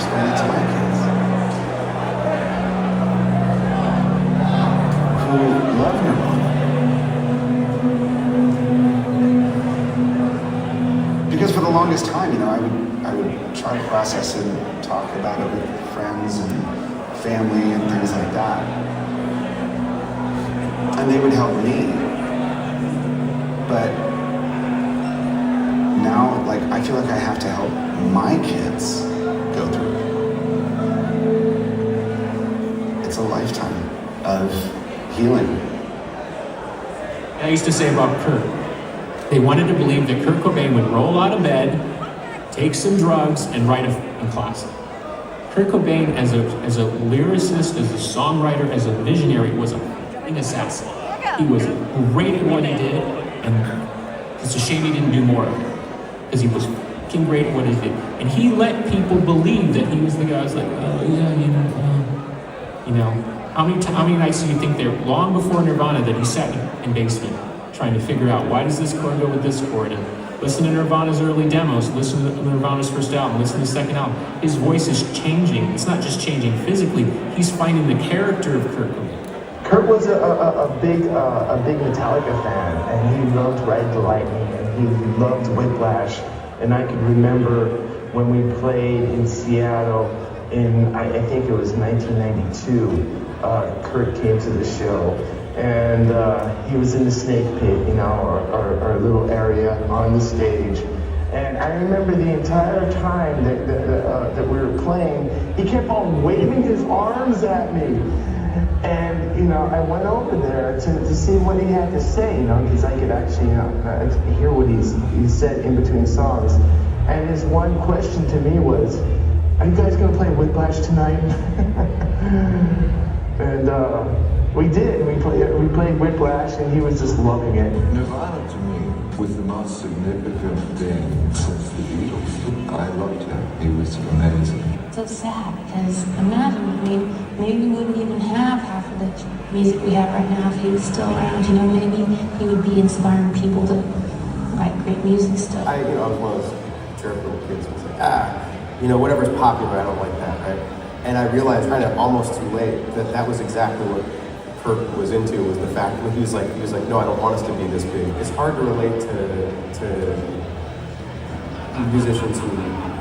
explain it to my kids, who love Nirvana. Because for the longest time, I would try to process and talk about it with friends and family and things like that. And they would help me. But now, I feel like I have to help my kids go through it. It's a lifetime of healing. I used to say about Kurt, they wanted to believe that Kurt Cobain would roll out of bed, take some drugs, and write a classic. Kurt Cobain, as a lyricist, as a songwriter, as a visionary, was a fucking assassin. He was great at what he did, and it's a shame he didn't do more of it, because he was fucking great at what he did. And he let people believe that he was the guy who's like, oh yeah, how many nights do you think there, long before Nirvana, that he sat in basement trying to figure out, why does this chord go with this chord? And listen to Nirvana's early demos, listen to Nirvana's first album, listen to the second album. His voice is changing. It's not just changing physically, he's finding the character of Kurt Cobain. Kurt was a big Metallica fan, and he loved Ride the Lightning, and he loved Whiplash. And I could remember when we played in Seattle in, I think it was 1992, Kurt came to the show, and he was in the snake pit, our little area on the stage. And I remember the entire time that we were playing, he kept on waving his arms at me. And, I went over there to see what he had to say, because I could actually hear what he said in between songs. And his one question to me was, are you guys going to play Whiplash tonight? And we did. We played Whiplash, and he was just loving it. Nirvana to me was the most significant thing since the Beatles. I loved him. He was amazing. So sad, because imagine, maybe we wouldn't even have half of the music we have right now if he was still around. Maybe he would be inspiring people to write great music still. I was one of those jerk little kids who was like, whatever's popular, I don't like that, right? And I realized kind of almost too late that was exactly what Kurt was into, was the fact that he was like, no, I don't want us to be this big. It's hard to relate to musicians who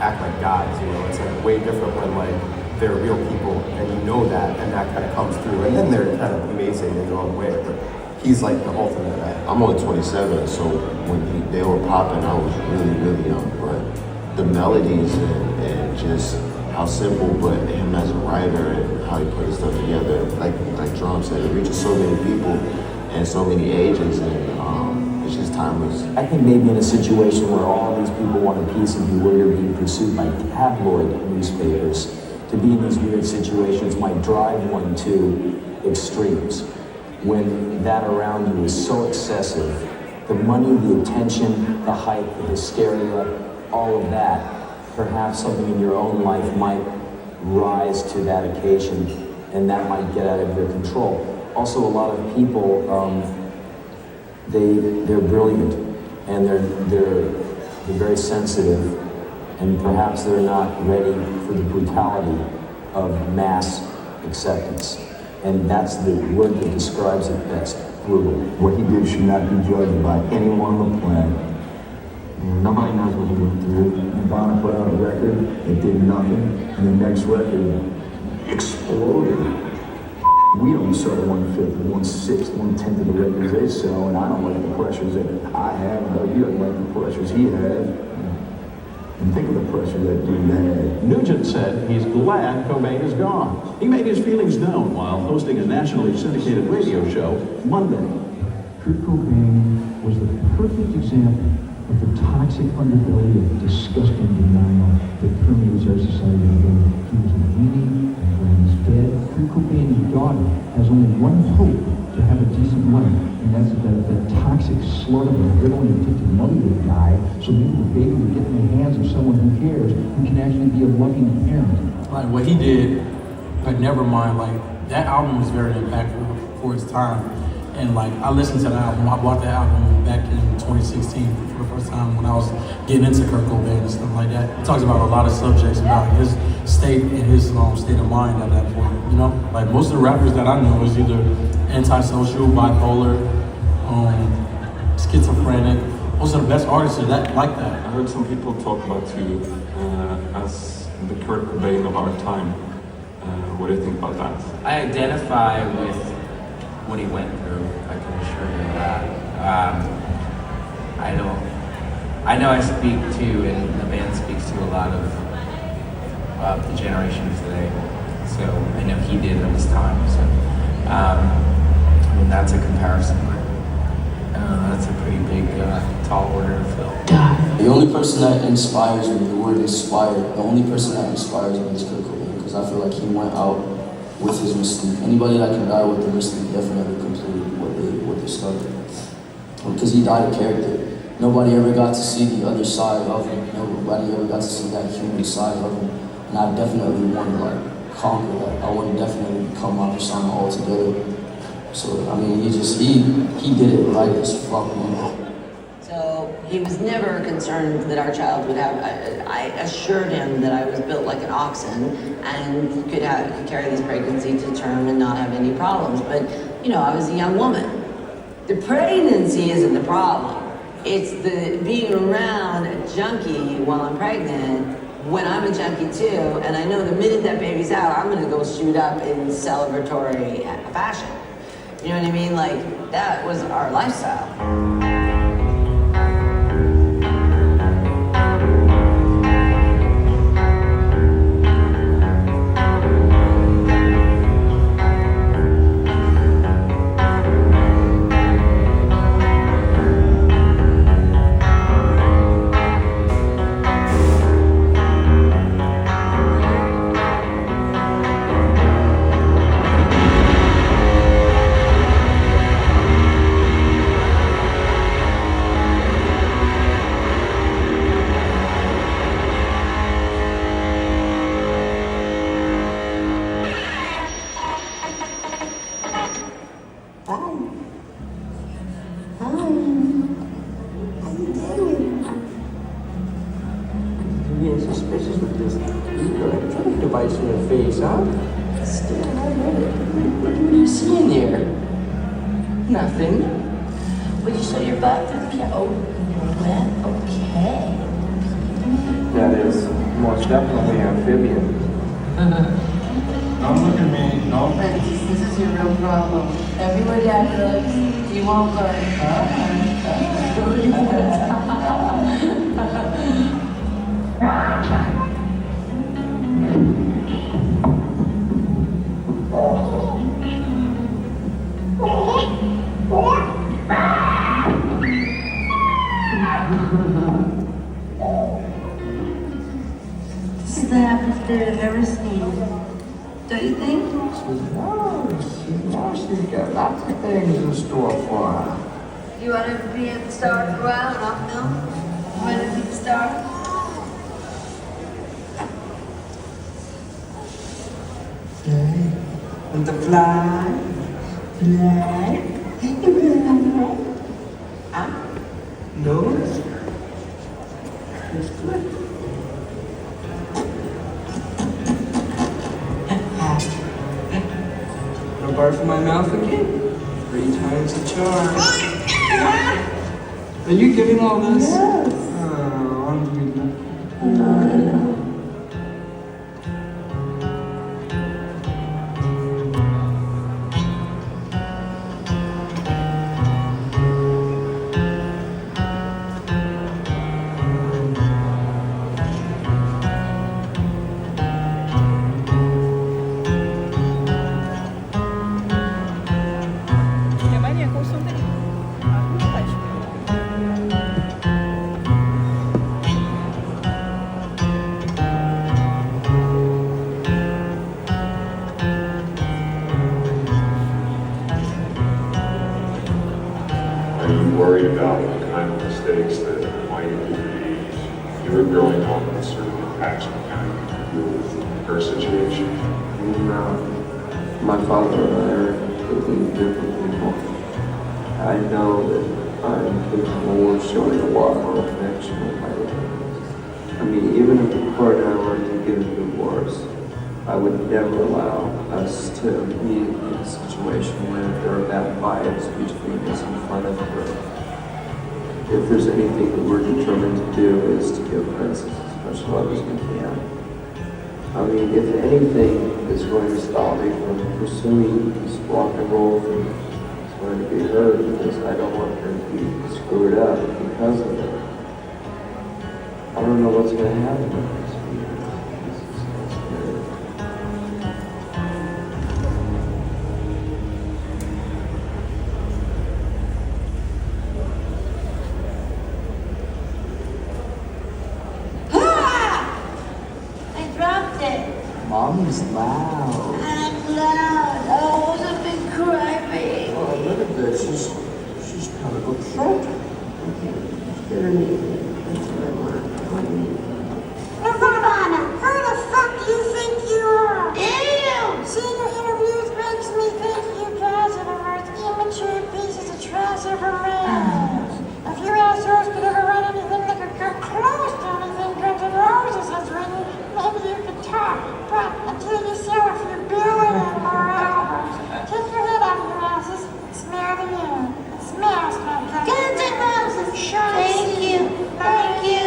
act like gods, it's way different when they're real people and that, and that kind of comes through, and then they're kind of amazing in their own way, but he's like the ultimate guy. I'm only 27, so when they were popping, I was really, really young, but the melodies and just how simple, but him as a writer and how he put his stuff together, like Drum said, it reaches so many people and so many ages, and it's just timeless. I think maybe in a situation where all these people want a piece of you, where you're being pursued by tabloid newspapers, to be in these weird situations might drive one to extremes. When that around you is so excessive, the money, the attention, the hype, the hysteria, all of that, perhaps something in your own life might rise to that occasion, and that might get out of your control. Also, a lot of people, they're brilliant, and they're very sensitive, and perhaps they're not ready for the brutality of mass acceptance. And that's the word that describes it best, brutal. What he did should not be judged by anyone on the planet. Nobody knows what he went through. Nirvana put out a record, it did nothing, and the next record exploded. We don't sell 1/5, 1/6, 1/10 of the records they sell, and I don't like the pressures that I have, but he doesn't like the pressures he had. And think of the pressure that dude had. Nugent said he's glad Cobain is gone. He made his feelings known while hosting a nationally syndicated radio show Monday. Kurt Cobain was the perfect example of the toxic underbelly of disgusting denial that permeates our society today. He was a weenie, and when he's dead, Kurt Cobain's daughter has only one hope to have a decent life, and that's that toxic slut of a heroin-addicted mother would die, so maybe the baby would get in the hands of someone who cares, who can actually be a loving parent. Like what he did, Nevermind, that album was very impactful for its time. And like, I listened to the album. I bought the album back in 2016 for the first time when I was getting into Kurt Cobain and stuff like that. It talks about a lot of subjects about his state and his state of mind at that point. You know, like most of the rappers that I know was either antisocial, bipolar, schizophrenic. Those are the best artists that like that. I heard some people talk about you as the Kurt Cobain of our time. What do you think about that? I identify with what he went through. I can assure you that. I know I speak to, and the band speaks to a lot of the generation of today. So I know he did at his time. So I mean, that's a comparison. That's a pretty big, tall order to fill. The only person that inspires me, the word inspired, the only person that inspires me is Kurt Cobain, because I feel like he went out with his mystique. Anybody that can die with the mystique definitely completed what they started. Because he died a character. Nobody ever got to see the other side of him. Nobody ever got to see that human side of him. And I definitely want to like conquer that. I want to definitely become my persona altogether. So I mean, he did it right as fuck, man. So he was never concerned that our child would have. I assured him that I was built like an oxen and could carry this pregnancy to term and not have any problems. But you know, I was a young woman. The pregnancy isn't the problem. It's the being around a junkie while I'm pregnant when I'm a junkie too, and I know the minute that baby's out, I'm gonna go shoot up in celebratory fashion. You know what I mean? Like, that was our lifestyle. This is the happiest day I've ever seen. Don't you think? She's got lots of things in store for her. You want to be at the star for a while and off now? You want to be the star? And the fly. Nose. It's good. No bar for my mouth again? 3 times the charge. Are you giving all this? Yes. Oh, I'm worried about the kind of mistakes that might be. You were growing up in a certain action kind of deal with her situation. My father and I are completely different people. I know that I'm capable of showing a lot more affection with my loved. I mean, even if Kurt and I were to get a divorce, I would never allow us to be in a situation where there are bad vibes between us in front of her. If there's anything that we're determined to do is to give Princess as much love as we can. I mean, if anything is going to stop me from pursuing this rock and roll thing, it's going to be her, because I don't want her to be screwed up because of it. I don't know what's going to happen next week. Mommy's loud. I'm loud. Oh, it was a big crybaby. Oh, look at this. She's kind of upset. Okay, get her knee. That's what I want. Nirvana, who the fuck do you think you are? Ew! Seeing your interviews makes me think you guys are the most immature pieces of trash ever made. If you assholes could ever write anything that could come close to anything Guns N' Roses has written, maybe you could talk. But until you sell a few billion more albums, take your head out of your asses and smell the air. It smells like Guns N' Roses. Thank you. Thank you.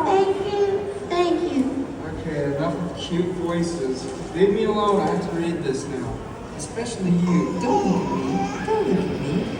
Thank you. Thank you. Okay, enough of cute voices. Leave me alone. I have to read this now. Especially you. Don't look at me. Don't look at me.